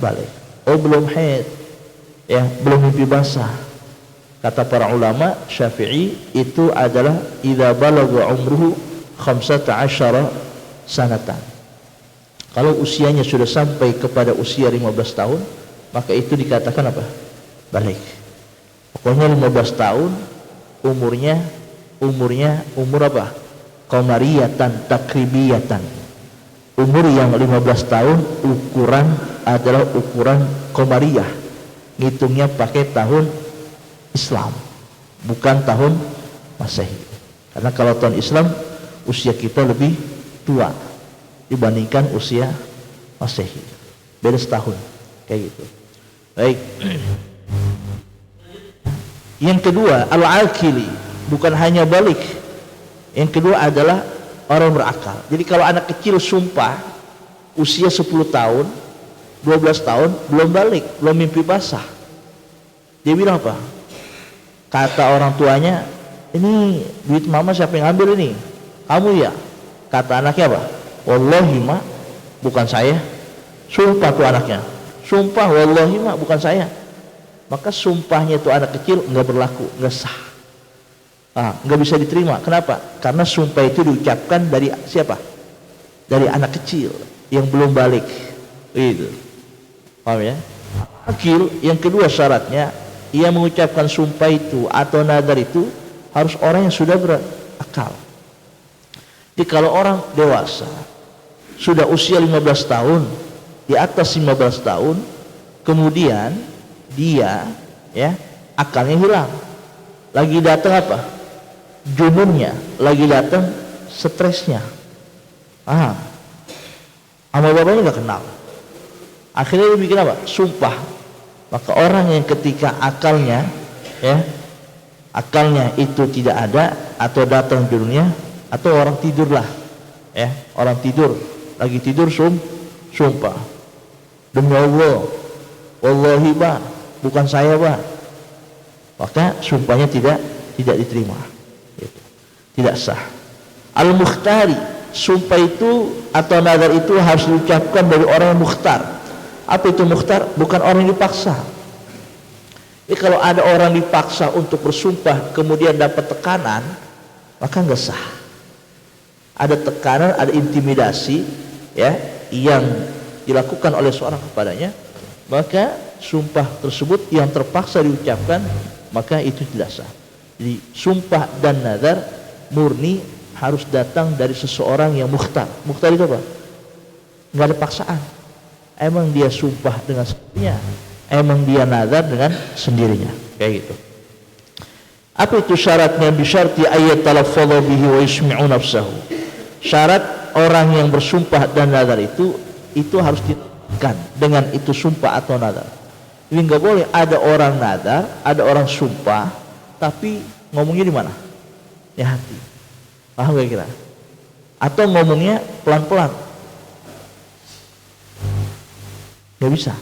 balik. Oh belum haid, ya belum mimpi basah. Kata para ulama Syafi'i itu adalah idza balagha umruhu 15 sanatan. Kalau usianya sudah sampai kepada usia 15 tahun, maka itu dikatakan apa? Balik. Pokoknya 15 tahun umur apa? Qamariyatan takribiyatan. Umur yang 15 tahun ukuran adalah ukuran qamariyah. Ngitungnya pakai tahun Islam, bukan tahun Masehi. Karena kalau tahun Islam usia kita lebih tua dibandingkan usia Masehi, beda setahun kayak gitu. Baik. Yang kedua, al-akili, bukan hanya balik. Yang kedua adalah orang berakal. Jadi kalau anak kecil sumpah usia 10 tahun, 12 tahun belum balik, belum mimpi basah, dia bilang apa? Kata orang tuanya, ini duit mama siapa yang ambil ini? Kamu ya? Kata anaknya apa? Wallahi ma, bukan saya. Sumpah tuh anaknya, sumpah wallahi ma, bukan saya. Maka sumpahnya itu anak kecil nggak berlaku, nggak sah, nggak bisa diterima. Kenapa? Karena sumpah itu diucapkan dari siapa? Dari anak kecil yang belum balik. Itu, paham ya? Akil yang kedua syaratnya, ia mengucapkan sumpah itu atau nadar itu harus orang yang sudah berakal. Jadi kalau orang dewasa sudah usia 15 tahun, di atas 15 tahun, kemudian dia ya akalnya hilang, lagi datang apa? Jununnya, lagi datang stresnya. Sama bapaknya nggak kenal. Akhirnya dia bikin apa? Sumpah. Maka orang yang ketika akalnya itu tidak ada atau datang jununnya, atau orang tidurlah, orang tidur, lagi tidur sumpah demi Allah, wallahi ba, bukan saya ba, maka sumpahnya tidak diterima, tidak sah. Al-mukhtari, sumpah itu atau nadar itu harus diucapkan dari orang yang mukhtar. Apa itu mukhtar? Bukan orang yang dipaksa. Jadi kalau ada orang dipaksa untuk bersumpah kemudian dapat tekanan, maka nggak sah. Ada tekanan, ada intimidasi yang dilakukan oleh seorang kepadanya, maka sumpah tersebut yang terpaksa diucapkan, maka itu tidak sah. Jadi sumpah dan nadar murni harus datang dari seseorang yang mukhtar. Mukhtar itu apa? Nggak ada paksaan. Emang dia sumpah dengan sendirinya, emang dia nadar dengan sendirinya, kayak gitu. Apa itu syaratnya? Bisyarti ayat talaffadha bihi wa yusmi'u nafsahu. Syarat orang yang bersumpah dan nadar itu harus dilakukan dengan itu sumpah atau nadar. Jadi nggak boleh ada orang nadar, ada orang sumpah, tapi ngomongnya di mana? Di hati. Paham gak kira? Atau ngomongnya pelan-pelan? Nggak bisa.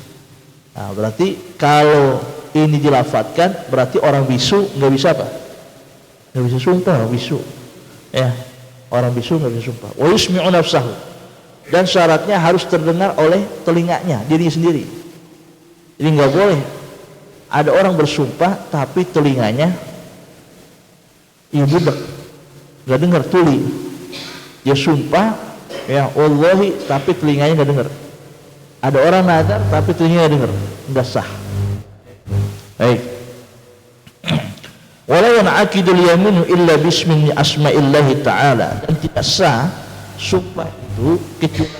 Nah, berarti kalau ini dilafadzkan, berarti orang bisu nggak bisa apa? Nggak bisa sumpah, orang bisu. Orang bisu nggak bisa sumpah. Wa yusmi'u nafsahu. Dan syaratnya harus terdengar oleh telinganya, dirinya sendiri. Jadi nggak boleh ada orang bersumpah tapi telinganya budak, nggak dengar, tuli. Dia sumpah, wallahi, tapi telinganya nggak dengar. Ada orang nadar tapi telinganya dengar, nggak sah. Baik. Wala yan'aqidul yaminu illa bismi asma'illahi ta'ala, dan tidak sah sumpah itu kecuali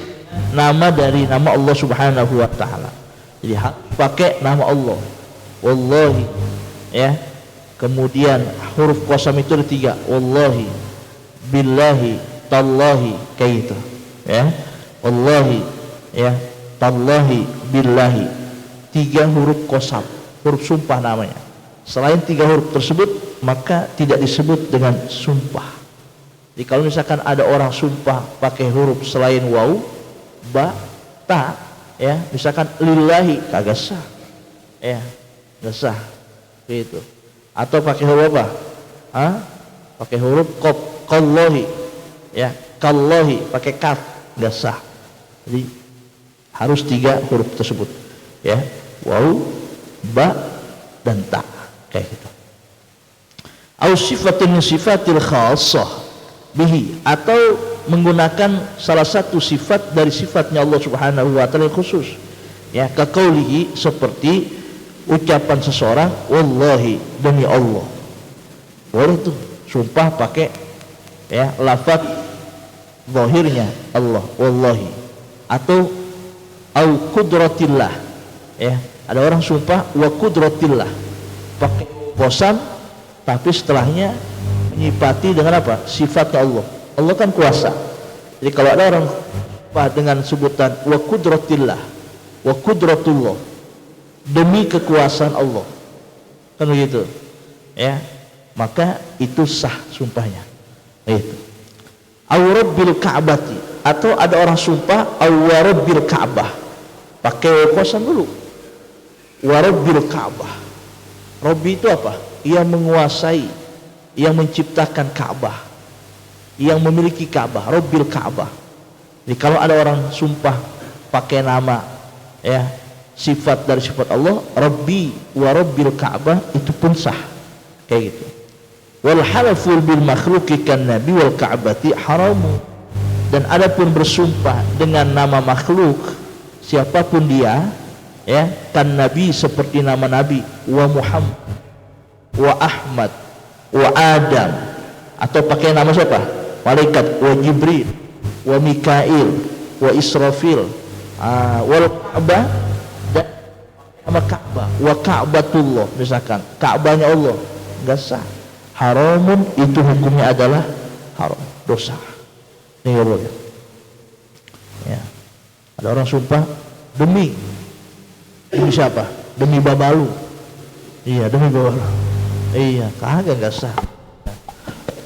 nama dari nama Allah Subhanahu wa taala. Jadi pakai nama Allah. Wallahi, Kemudian huruf qasam itu ada 3. Wallahi, billahi, tallahi, kayak gitu. Wallahi, tallahi, billahi. 3 huruf qasam, huruf sumpah namanya. Selain 3 huruf tersebut, maka tidak disebut dengan sumpah. Jadi kalau misalkan ada orang sumpah pakai huruf selain waw, ba, ta, misalkan lillahi, kagak sah. Nggak sah. Gitu. Atau pakai huruf apa? Pakai huruf qaf, qallahi, qallahi pakai kaf, nggak sah. Jadi harus 3 huruf tersebut. ya, waw, ba, dan ta, kayak gitu. Au sifatin min sifatil khassah bihi, atau menggunakan salah satu sifat dari sifatnya Allah Subhanahu wa taala khusus, ya, kaqaulihi, seperti ucapan seseorang wallahi, demi Allah. Boleh tuh sumpah pakai, ya, lafaz zahirnya Allah wallahi, atau au qudratillah, ya, ada orang sumpah wa qudratillah pakai bosan, tapi setelahnya menyifati dengan apa? Sifatnya Allah. Allah kan kuasa. Jadi kalau ada orang sumpah dengan sebutan wa qudratillah, wa qudratullah, demi kekuasaan Allah, kan begitu, ya, maka itu sah sumpahnya. Itu. Aw rabbil ka'bati, atau ada orang sumpah aw rabbil ka'bah, pakai kosan dulu. Wa rabbil ka'bah. Rabbi itu apa? Yang menguasai, yang menciptakan Ka'bah, yang memiliki Ka'bah, rabbil ka'bah. Jadi kalau ada orang sumpah pakai nama, ya, sifat dari sifat Allah, Rabbi wa rabbil ka'bah, itu pun sah, kayak gitu. Wal halaful bil makhluqi kan nabi wal ka'bati haramu, dan adapun bersumpah dengan nama makhluk siapapun dia, ya, kan nabi, seperti nama Nabi, wa Muhammad, wa Ahmad, wa Adam, atau pakai nama siapa? Malaikat, wa Jibril, wa Mikail, wa Israfil, wal Ka'bah, dan nama Ka'bah, wa Ka'batullah, misalkan Ka'bahnya Allah, enggak sah. Haramun, itu hukumnya adalah haram, dosa. Ini enggak boleh. Ya. Ada orang sumpah demi siapa? Demi babalu. Iya, demi babalu. Iya, kagak, enggak sah.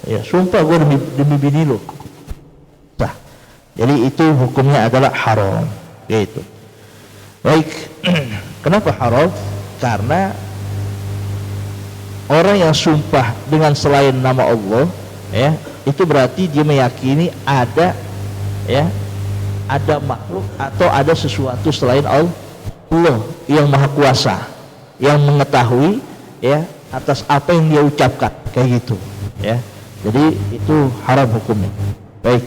Ya, sumpah gue demi bini lo, sah. Jadi itu hukumnya adalah haram, gitu. Baik. Kenapa haram? Karena orang yang sumpah dengan selain nama Allah, ya, itu berarti dia meyakini ada, ya, ada makhluk atau ada sesuatu selain Allah yang maha kuasa, yang mengetahui, ya, atas apa yang dia ucapkan, kayak gitu, ya. Jadi itu haram hukumnya. Baik.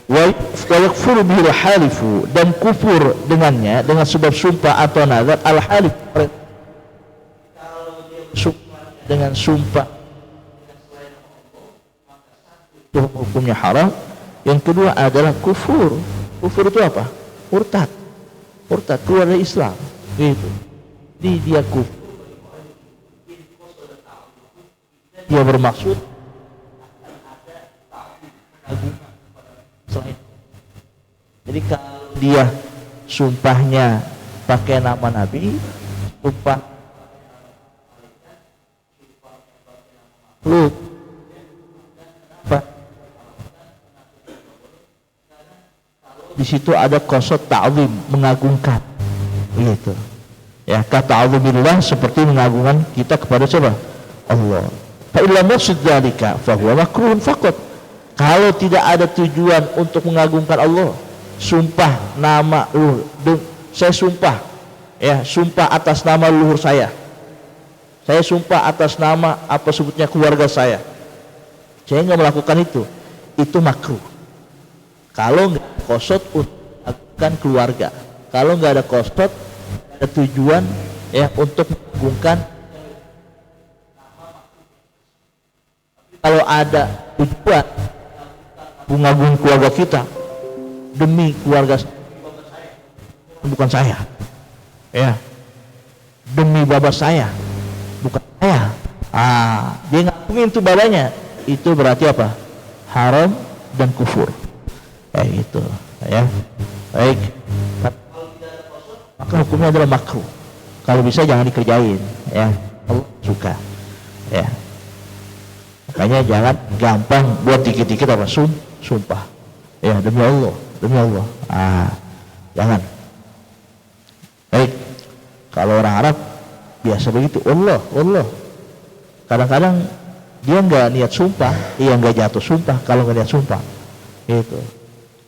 Wa yakfuru bil halifu, dan kufur dengannya dengan sebab sumpah atau nazar al halif, dengan sumpah itu hukumnya haram. Yang kedua adalah kufur. Kufur itu apa? Murtad. Murtad, keluar dari Islam, gitu. Jadi dia kufur, dia bermaksud selain. Jadi kalau dia sumpahnya pakai nama Nabi, sumpah lu di situ ada qasad ta'zim, mengagungkan, gitu, ya, kata ta'zimillah, seperti mengagungkan kita kepada siapa? Allah. Fa illa maqsud dzalika fa huwa makruhun faqat. Kalau tidak ada tujuan untuk mengagungkan Allah, sumpah nama saya sumpah, ya, sumpah atas nama leluhur saya sumpah atas nama apa sebutnya keluarga saya nggak melakukan itu makruh. Kalau nggak qasad untuk mengagungkan keluarga, kalau nggak ada qasad, ada tujuan, ya, untuk mengagungkan. Kalau ada tujuan mengagungkan keluarga kita, demi keluarga bukan saya, ya, demi baba saya, bukan saya, dia ngagungin itu babanya, itu berarti apa? Haram dan kufur, kayak gitu, ya. Baik, maka hukumnya adalah makruh. Kalau bisa jangan dikerjain, ya, Allah suka, ya. Makanya jangan gampang buat dikit-dikit apa sumpah, ya, demi Allah, jangan. Baik, kalau orang Arab biasa begitu, Allah. Kadang-kadang dia nggak niat sumpah, nggak jatuh sumpah kalau nggak niat sumpah, itu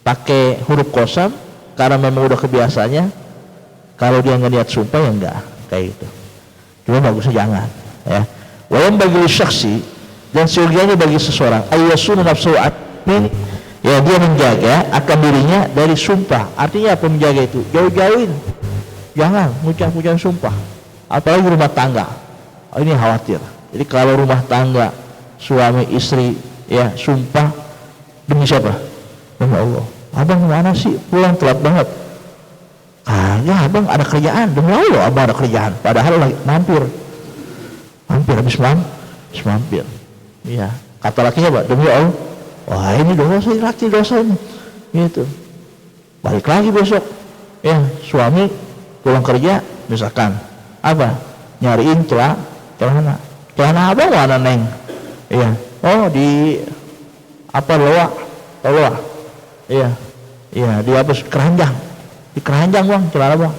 pakai huruf qasam karena memang udah kebiasaannya, Kalau dia nggak niat sumpah ya enggak kayak gitu. Cuma bagusnya jangan ya. Walam bagi syaksi dan seyogianya bagi seseorang ayyasuna nafsu min ya, dia menjaga akan dirinya dari sumpah. Artinya apa menjaga itu? Jauh-jauhin, jangan ngucap-ngucap sumpah, apalagi rumah tangga. Ini khawatir. Jadi kalau rumah tangga suami istri ya sumpah demi siapa? Demi Allah. Abang mana sih pulang telat banget? Ya abang ada kerjaan. Demi Allah abang ada kerjaan, padahal lagi mampir habis mampir. Iya, kata lakinya apa? Demi Allah. Wah ini dosa, laki dosa ini gitu. Balik lagi besok ya, suami pulang kerja misalkan apa, nyariin celana abang mana neng, iya, oh di apa loa, iya di apa keranjang, bang celana bang.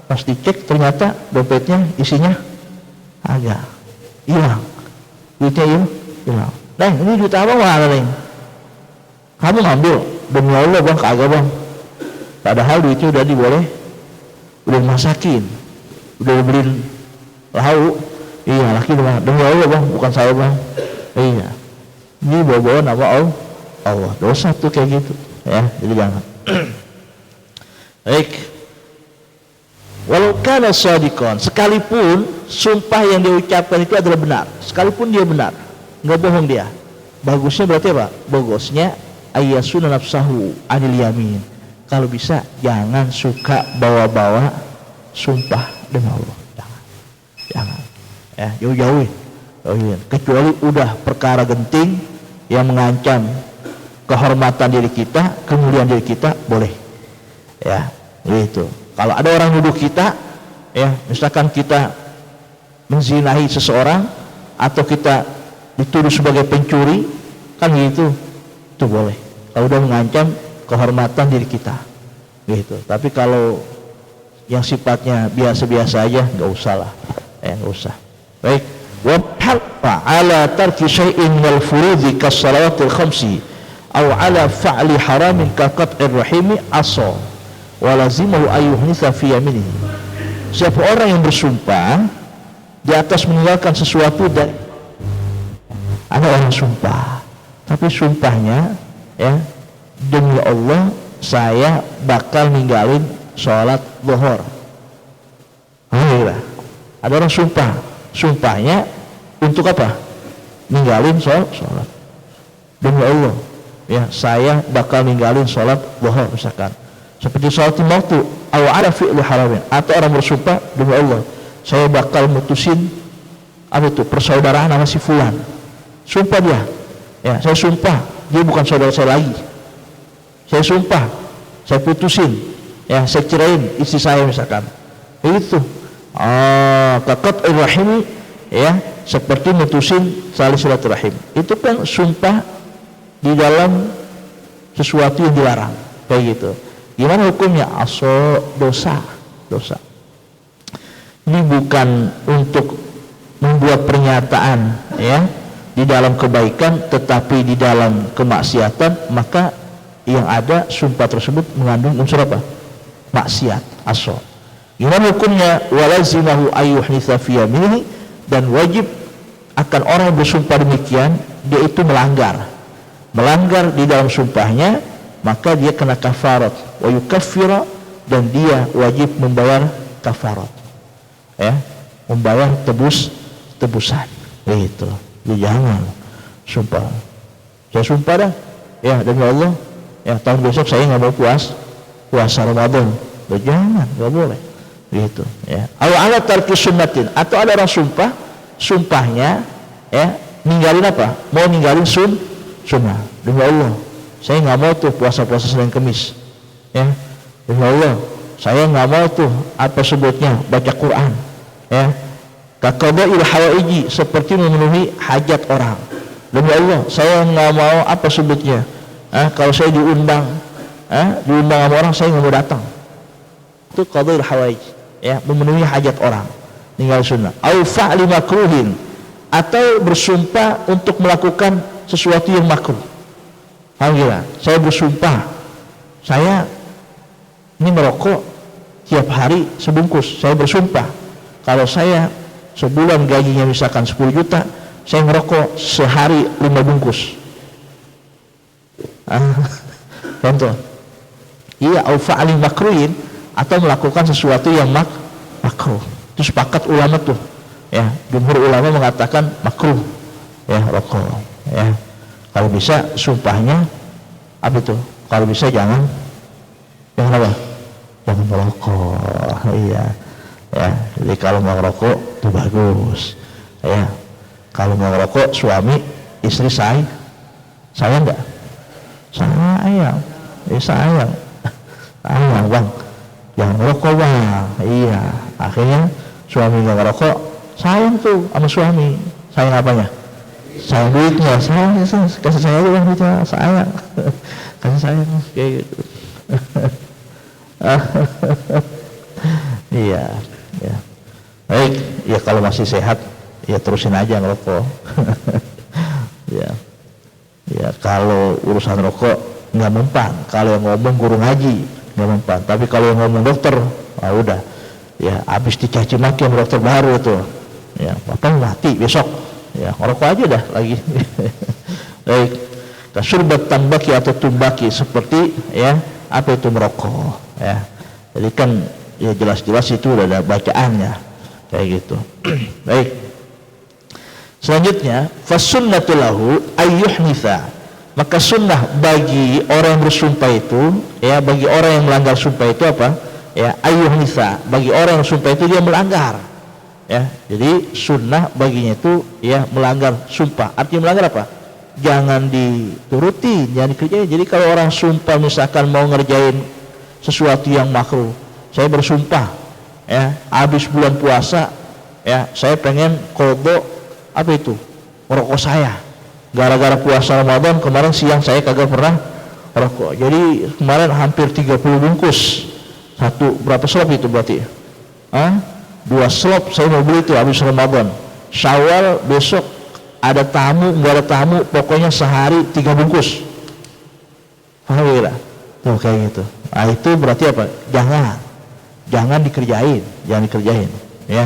Pas dicek ternyata dompetnya isinya agak hilang, duitnya hilang. Neng ini duit abang mana neng? Kamu ngambil? Demi Allah bang, kagak bang. Padahal duitnya udah masakin, udah beliin lauk. Iya laki bang, demi Allah bang, bukan saya bang. Iya, ini bawa nama Allah, dosa tuh kayak gitu ya, jadi jangan. Baik, walau kana shadiqan, sekalipun sumpah yang diucapkan itu adalah benar, sekalipun dia benar, nggak bohong dia, bagusnya berarti apa? Bagusnya ayyasuna nafsahu anil yamin. Kalau bisa jangan suka bawa-bawa sumpah demi Allah, jangan ya, jauh-jauhin. Kecuali udah perkara genting yang mengancam kehormatan diri kita, kemuliaan diri kita, boleh ya gitu. Kalau ada orang nuduh kita ya, misalkan kita menzinahi seseorang atau kita dituduh sebagai pencuri kan gitu, itu boleh kalau udah mengancam kehormatan diri kita gitu. Tapi kalau yang sifatnya biasa-biasa aja nggak usah lah ya, nggak usah. Baik, wa halfa ala tarki syai'in wal furudhi kas salawatil khamsi aw ala fa'li haramin ka qat'ir rahimi asa wa lazimahu ayyuhnisa fi yaminihi. Siapa orang yang bersumpah di atas meninggalkan sesuatu, dan ada orang sumpah tapi sumpahnya ya, demi Allah saya bakal ninggalin sholat zuhur. Ada orang sumpahnya untuk apa? Ninggalin sholat. Demi Allah ya, saya bakal ninggalin sholat zuhur misalkan, seperti sholat waktu aw ala fi'li haramin. Atau orang bersumpah demi Allah saya bakal mutusin apa itu persaudaraan sama si fulan. Sumpah dia ya, saya sumpah dia bukan saudara saya lagi, saya sumpah saya putusin ya, saya cerain istri saya misalkan, itu kakot rahim ya, seperti mutusin tali silaturahim. Itu kan sumpah di dalam sesuatu yang dilarang kayak gitu. Gimana hukumnya? Dosa. Ini bukan untuk membuat pernyataan ya di dalam kebaikan tetapi di dalam kemaksiatan, maka yang ada sumpah tersebut mengandung unsur apa? Maksiat, aso. Gimana hukumnya? Walazimahu ayyuhnitsa fi yaminihi, dan wajib akan orang yang bersumpah demikian, dia itu melanggar di dalam sumpahnya, maka dia kena kafarat wa yukaffira, dan dia wajib membayar kafarat ya, membayar tebusan gitu. Jadi jangan sumpah, saya sumpah dah ya demi Allah ya, tahun besok saya nggak mau puasa Ramadan. Jangan, nggak boleh gitu ya. Ala tarki sunnatin, atau ada orang sumpahnya ya ninggalin apa? Mau ninggalin sunnah. Demi Allah saya nggak mau tuh puasa Senin Kemis ya, demi Allah saya nggak mau tuh apa sebutnya baca Quran ya, kaqada'il hawaiji, seperti memenuhi hajat orang. Demi Allah saya nggak mau apa sebutnya kalau saya diundang sama orang saya nggak mau datang. Itu qada'il hawaiji ya, memenuhi hajat orang, tinggal sunnah. Au fa'li makruhin, atau bersumpah untuk melakukan sesuatu yang makruh. Alhamdulillah, saya bersumpah saya ini merokok tiap hari sebungkus. Saya bersumpah kalau saya sebulan gajinya misalkan 10 juta, saya ngerokok sehari 5 bungkus. Contoh. Iya, au fa'ali makruhin, atau melakukan sesuatu yang makruh. Itu sepakat ulama tuh. Ya, jumhur ulama mengatakan makruh. Ya, rokok. Ya. Kalau bisa sumpahnya apa itu? Kalau bisa jangan apa? Jangan merokok. Iya. Ya, jadi kalau mau ngerokok itu bagus. Ya. Kalau mau ngerokok suami istri sayang enggak? Sayang. Sayang. Sayang, Bang. Jangan ngerokok, Bang. Iya. Akhirnya suami enggak ngerokok, sayang tuh sama suami. Sayang apanya? Sayang duitnya. Sayang, kasih saya aja duitnya. Sayang. Kasih sayang kayak gitu. Iya, ya. Baik, ya kalau masih sehat ya terusin aja ngerokok. Ya. Ya, kalau urusan rokok nggak mempan. Kalau yang ngomong guru ngaji nggak mempan. Tapi kalau yang ngomong dokter, udah. Ya, habis dicaci maki sama dokter baru itu. Ya, bapak mati besok. Ya, ngerokok aja dah lagi. Baik. Kasurbat tambaki atau tumbaki, seperti ya apa itu merokok. Ya. Jadi kan ya jelas-jelas itu udah ada bacaannya kayak gitu. Baik. Selanjutnya, fasunnatu lahu ayyuhnitha. Maka sunnah bagi orang yang bersumpah itu, ya bagi orang yang melanggar sumpah itu apa? Ya, ayyuhnitha. Bagi orang yang sumpah itu dia melanggar. Ya, jadi sunnah baginya itu ya melanggar sumpah. Artinya melanggar apa? Jangan dituruti, jangan dikerjain. Jadi kalau orang sumpah misalkan mau ngerjain sesuatu yang makruh, saya bersumpah ya habis bulan puasa ya saya pengen qadha apa itu merokok saya, gara-gara puasa Ramadan kemarin siang saya kagak pernah rokok, jadi kemarin hampir 30 bungkus. Satu berapa slop itu berarti? 2 slop saya mau beli itu habis Ramadan. Syawal besok ada tamu, nggak ada tamu, pokoknya sehari 3 bungkus. Alhamdulillah. Tuh kayak gitu. Nah, itu berarti apa? Jangan dikerjain, ya.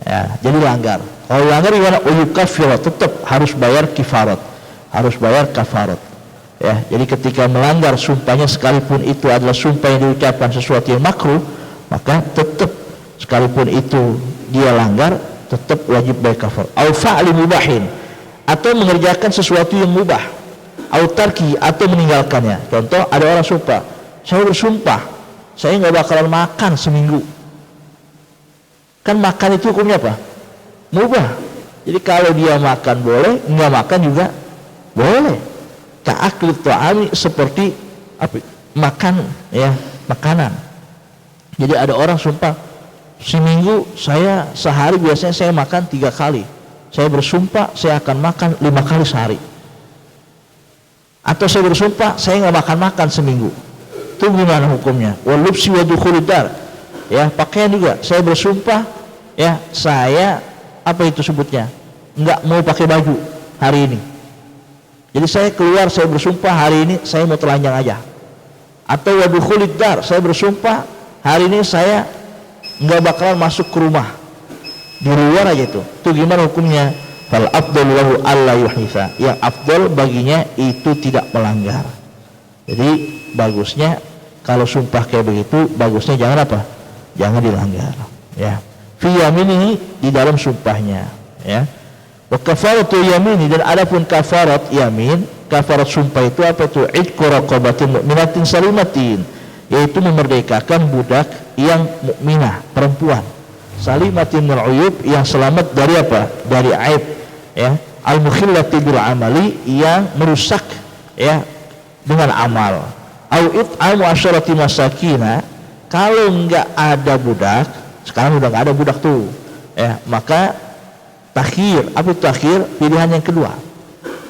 Ya, jadi langgar. Kalau langgar gimana? Uyukafirat, tetap harus bayar kifarat. Ya, jadi ketika melanggar sumpahnya sekalipun itu adalah sumpah yang diucapkan sesuatu yang makruh, maka tetap sekalipun itu dia langgar, tetap wajib bayar kafarat. Au fa'li mubahin, atau mengerjakan sesuatu yang mubah, au tarki, atau meninggalkannya. Contoh, ada orang sumpah, saya bersumpah saya nggak bakalan makan seminggu. Kan makan itu hukumnya apa? Mubah. Jadi kalau dia makan boleh, nggak makan juga boleh. Ta'akli ta'ami, seperti apa? Makan ya, makanan. Jadi ada orang sumpah, seminggu saya sehari biasanya saya makan 3 kali. Saya bersumpah saya akan makan 5 kali sehari. Atau saya bersumpah saya nggak makan seminggu. Itu gimana hukumnya? Walubsi wa dukhulid dar. Ya, pakaian juga. Saya bersumpah ya saya apa itu sebutnya? Nggak mau pakai baju hari ini. Jadi saya keluar, saya bersumpah hari ini saya mau telanjang aja. Atau wa dukhulid dar. Saya bersumpah hari ini saya nggak bakalan masuk ke rumah. Di luar aja itu gimana hukumnya? Fal afdalu lahu alla yuhnitha. Yang afdal baginya itu tidak melanggar. Jadi bagusnya kalau sumpah kayak begitu, bagusnya jangan apa? Jangan dilanggar, ya. Fi yaminihi, di dalam sumpahnya, ya. Wa kafaratu yamini, dan adapun kafarat yamin, kafarat sumpah itu apa itu? Idqu raqabatin mu'minatin salimatin, yaitu memerdekakan budak yang mukminah, perempuan. Salimatin minal uyub, yang selamat dari apa? Dari aib, ya. Al-mukhillati bil amali, yang merusak ya dengan amal. Au it'amu asyarati masakina, kalau enggak ada budak, sekarang udah enggak ada budak tuh, ya, maka takhir. Apa itu takhir? Pilihan yang kedua.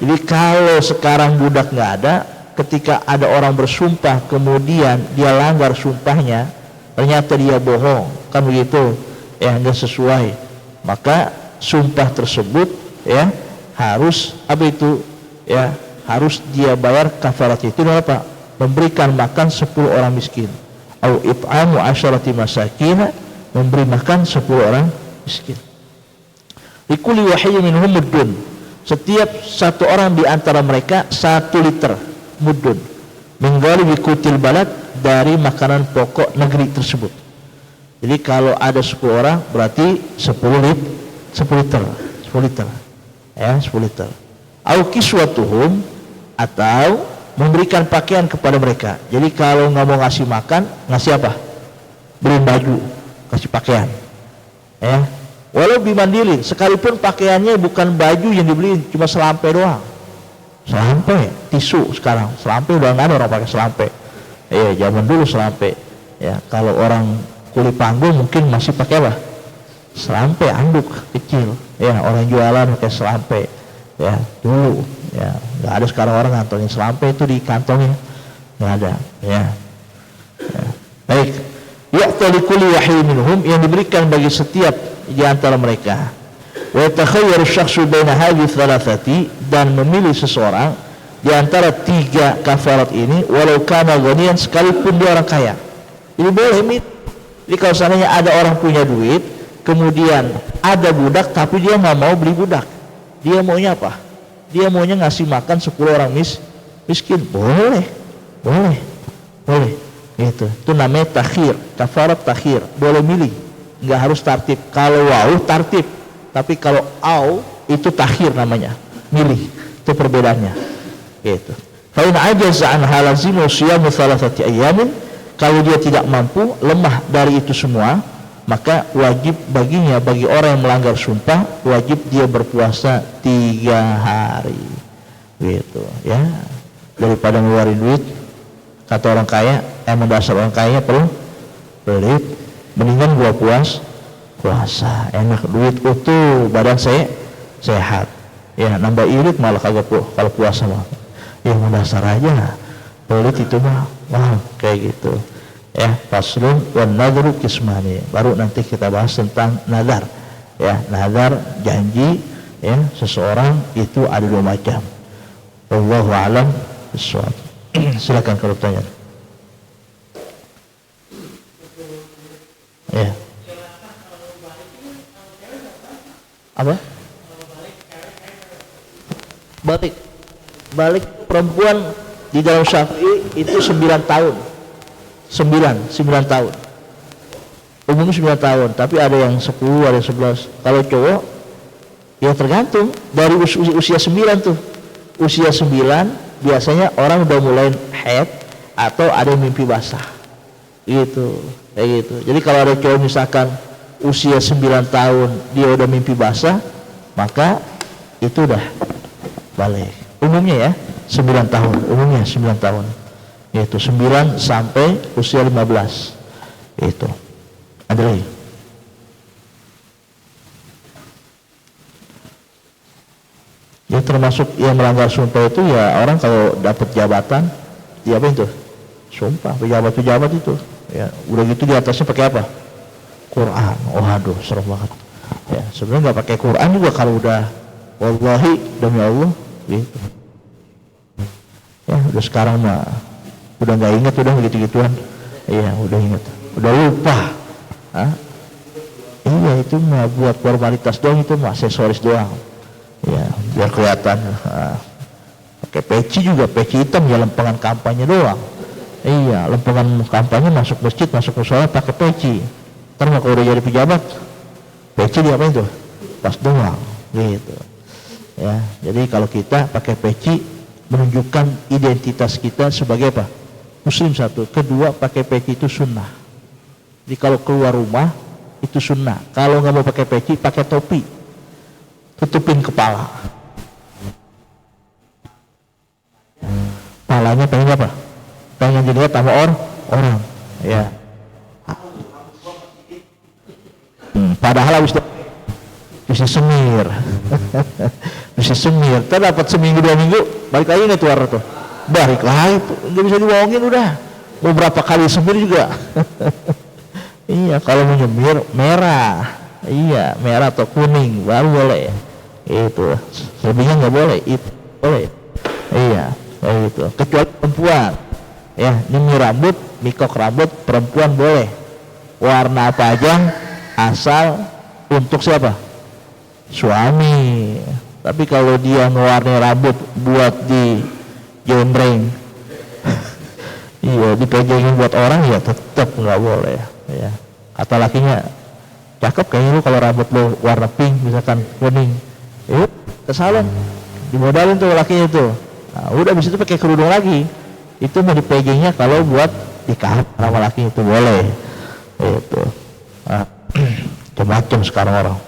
Jadi kalau sekarang budak enggak ada, ketika ada orang bersumpah kemudian dia langgar sumpahnya, ternyata dia bohong, kan begitu, ya, enggak sesuai, maka sumpah tersebut ya harus apa itu, ya, harus dia bayar kafarat itu. Apa? Memberikan makan 10 orang miskin, au it'amu 'asharati masakin, memberi makan 10 orang miskin. Likulli wahidin minhum muddun, setiap satu orang di antara mereka 1 liter muddun, min ghalibi qutil balad, dari makanan pokok negeri tersebut. Jadi kalau ada 10 orang berarti 10 liter ya, 10 liter. Au kiswatuhum, atau memberikan pakaian kepada mereka. Jadi kalau nggak mau ngasih makan, ngasih apa? Beliin baju, kasih pakaian. Ya, walau bimandilin, sekalipun pakaiannya bukan baju yang dibeliin, cuma selampe doang. Selampe, tisu sekarang. Selampe udah nggak ada orang pakai selampe. Zaman dulu selampe. Ya, kalau orang kuli panggul mungkin masih pakai apa? Selampe, anduk kecil. Ya, orang jualan pakai selampe. Ya, dulu. Ya, nggak ada sekarang orang ngantongin selampe itu di kantongnya, nggak ada. Ya. Baik, ya'tali kulli wahid minhum, yang diberikan bagi setiap di antara mereka. Wa yatakhayyaru syakhsu baina hadhihi thalathati, dan memilih seseorang di antara 3 kafarat ini, walau kana ghaniyan, sekalipun dia orang kaya. Ini boleh mit. Jadi kalau seandainya ada orang punya duit, kemudian ada budak tapi dia nggak mau beli budak, dia maunya apa? Dia maunya ngasih makan 10 orang miskin, boleh itu namanya takhir, kafarat takhir, boleh milih, nggak harus tartib. Kalau waw tartib, tapi kalau au itu takhir namanya, milih, itu perbedaannya gitu. Fa in ajaza an halazimu siyamu thalathati ayyamin, kalau dia tidak mampu, lemah dari itu semua, maka wajib baginya, bagi orang yang melanggar sumpah, wajib dia berpuasa 3 hari gitu ya. Daripada ngeluarin duit, kata orang kaya, mendasar orang kaya perlu pelit, mendingan gua puasa, enak, duit utuh, badan saya sehat ya, nambah irit malah kagak kalau puasa mah ya, mendasar aja, pelit itu mah kayak gitu ya. Faslun wan nadru kismani, baru nanti kita bahas tentang nazar ya. Nazar, janji ya seseorang itu ada 2 macam. Wallahu a'lam bishawab. Silakan kalau tanya. Ya. Apa? Balik perempuan di dalam Syafi'i itu 9 tahun. 9 tahun. Umumnya 9 tahun, tapi ada yang 10, ada yang 11. Kalau cowok ya tergantung dari usia 9 tuh. Usia 9 biasanya orang udah mulai haid atau ada mimpi basah. Gitu, kayak gitu. Jadi kalau ada cowok misalkan usia 9 tahun dia udah mimpi basah, maka itu udah balik. Umumnya ya 9 tahun, umumnya 9 tahun. Yaitu 9 sampai usia 15. Itu. Ada lagi? Ya termasuk yang melanggar sumpah itu ya orang kalau dapat jabatan, dia apa itu? Sumpah, pejabat itu. Ya, udah gitu di atasnya pakai apa? Quran. Oh aduh, serem banget. Ya, sebenarnya nggak pakai Quran juga kalau udah wallahi demi Allah gitu. Ya, udah sekarang mah udah nggak ingat, udah gitu-gituan. Iya, udah ingat. Udah lupa. Hah? Iya, itu mah buat formalitas doang, itu mah aksesoris doang. Ya, biar kelihatan. Pakai peci juga, peci hitam ya lempengan kampanye doang. Iya, lempengan kampanye masuk masjid, masuk mushola pakai peci. Ntar kalau udah jadi pejabat, peci dia apa itu? Pas doang, gitu. Ya, jadi kalau kita pakai peci menunjukkan identitas kita sebagai apa? Muslim satu. Kedua, pakai peci itu sunnah. Jadi kalau keluar rumah itu sunnah. Kalau nggak mau pakai peci, pakai topi, tutupin kepala. Kepalanya pengen apa? Pengen dilihat sama orang. Ya. Padahal habis bisa semir. Bisa semir. Dapat seminggu 2 minggu, balik lagi nggak tuar tuh. Balik lagi, nggak bisa dibohongin udah. Beberapa kali semir juga. Iya, kalau mau nyemir merah. Iya, merah atau kuning baru boleh. Itu. Lebihnya nggak boleh. Itu boleh. Iya, kayak gitu. Kecuali perempuan. ya, nyemir rambut, mikok rambut perempuan boleh warna apa aja asal untuk siapa? Suami. Tapi kalau dia ngewarnai rambut buat di jembreng iya dipejengin buat orang ya tetap nggak boleh ya. Kata lakinya, cakep kayaknya lu kalau rambut lu warna pink misalkan kuning, ke salon dimodalin tuh lakinya tuh. Nah, udah bisa itu pakai kerudung lagi, itu mau dipegangnya kalau buat nikah sama laki itu boleh itu. Nah, macam sekarang orang.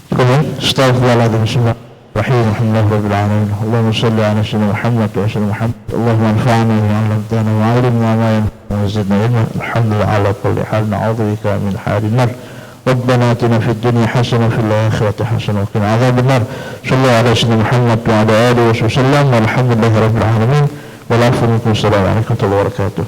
Kemudian astagfirullahaladzim, bismillahirrahmanirrahim, alhamdulillahirabbil alamin, Allahumma shalli ala sayyidina Muhammad wa sallim Muhammad, Allahumma anfa'na bima 'allamtana wa 'allimna ma yanfa'una wa zidna ilma, alhamdulillah ala kulli hal, na'udzubika min halin nar. ربنا آتنا في الدنيا حسنة وفي الآخرة حسنة وقنا عذاب النار. صلى الله على سيدنا محمد وعلى آله وصحبه وسلم والحمد لله رب العالمين والعفو منكم. السلام عليكم ورحمة الله وبركاته.